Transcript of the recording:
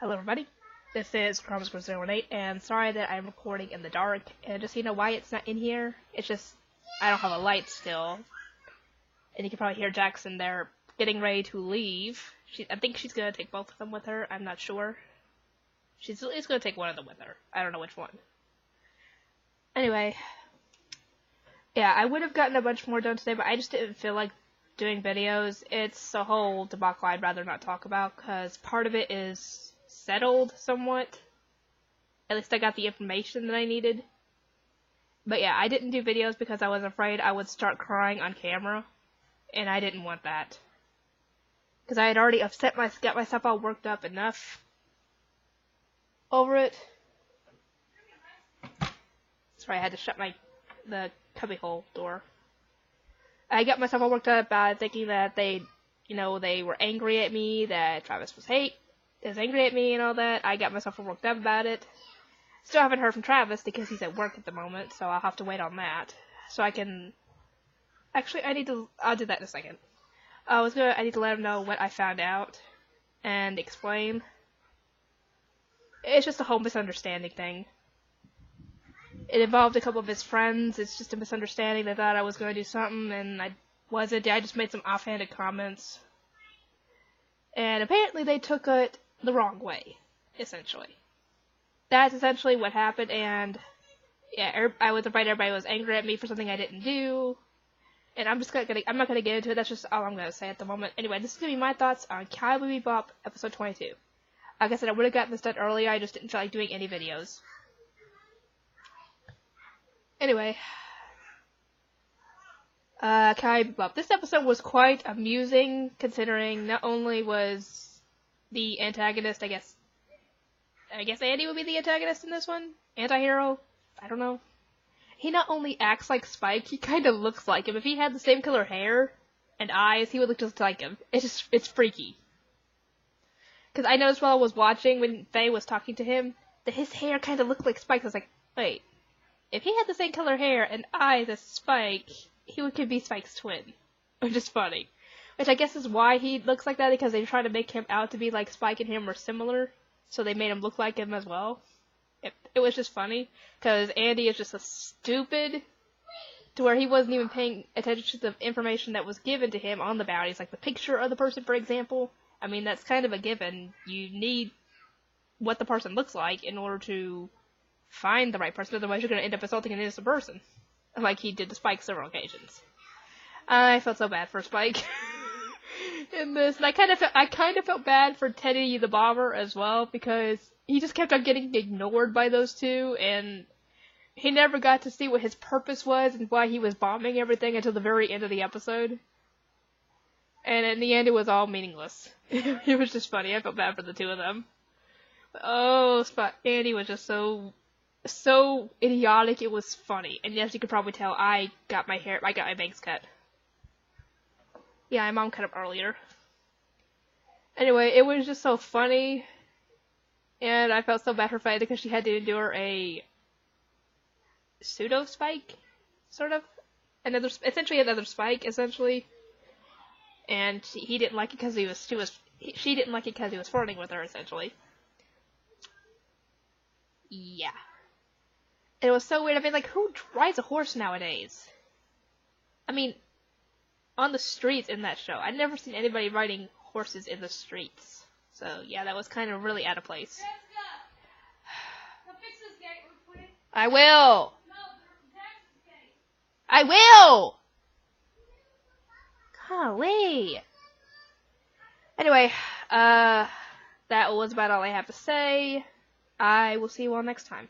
Hello everybody, this is Chromus08, and sorry that I'm recording in the dark, and just so you know why it's not in here, it's just, I don't have a light still, and you can probably hear Jackson there getting ready to leave. I think she's going to take both of them with her, I'm not sure. She's going to take one of them with her, I don't know which one. Anyway, yeah, I would have gotten a bunch more done today, but I just didn't feel like doing videos. It's a whole debacle I'd rather not talk about, because part of it is settled somewhat. At least I got the information that I needed. But yeah, I didn't do videos because I was afraid I would start crying on camera, and I didn't want that. Because I had already got myself all worked up enough over it. Sorry, I had to shut the cubbyhole door. I got myself all worked up by thinking that they were angry at me, that Travis was angry at me and all that. I got myself all worked up about it. Still haven't heard from Travis because he's at work at the moment, so I'll have to wait on that. So I can... Actually, I'll do that in a second. I need to let him know what I found out and explain. It's just a whole misunderstanding thing. It involved a couple of his friends. It's just a misunderstanding. They thought I was going to do something, and I wasn't. I just made some offhanded comments. And apparently they took it the wrong way, essentially. That's essentially what happened, and yeah, I was afraid everybody was angry at me for something I didn't do. And I'm not gonna get into it. That's just all I'm gonna say at the moment. Anyway, this is gonna be my thoughts on Cowboy Bebop episode 22. Like I said, I would have gotten this done earlier. I just didn't feel like doing any videos. Anyway, Cowboy Bebop. This episode was quite amusing, considering not only was the antagonist, I guess Andy would be the antagonist in this one? Anti-hero? I don't know. He not only acts like Spike, he kind of looks like him. If he had the same color hair and eyes, he would look just like him. It's freaky. Because I noticed while I was watching, when Faye was talking to him, that his hair kind of looked like Spike. I was like, wait, if he had the same color hair and eyes as Spike, he could be Spike's twin. Which is funny. Which I guess is why he looks like that, because they try to make him out to be like Spike and him were similar, so they made him look like him as well. It was just funny, because Andy is just a stupid, to where he wasn't even paying attention to the information that was given to him on the bounties, like the picture of the person, for example. I mean, that's kind of a given. You need what the person looks like in order to find the right person, otherwise you're going to end up assaulting an innocent person, like he did to Spike several occasions. I felt so bad for Spike in this, and I kind of felt bad for Teddy the Bomber as well, because he just kept on getting ignored by those two, and he never got to see what his purpose was and why he was bombing everything until the very end of the episode. And in the end, it was all meaningless. It was just funny. I felt bad for the two of them. But, oh, Andy was just so idiotic. It was funny, and as you could probably tell, I got my bangs cut. Yeah, my mom cut up earlier. Anyway, it was just so funny, and I felt so bad for Faye because she had to endure a pseudo-Spike, sort of. Essentially another Spike, essentially. And he didn't like it because she didn't like it because he was flirting with her, essentially. Yeah. And it was so weird. I mean, like, who rides a horse nowadays? I mean, on the streets in that show. I'd never seen anybody riding horses in the streets. So, yeah, that was kind of really out of place. Jessica, go fix this gate real quick. I will! No, Jackson's gate. I will! Golly. Anyway, that was about all I have to say. I will see you all next time.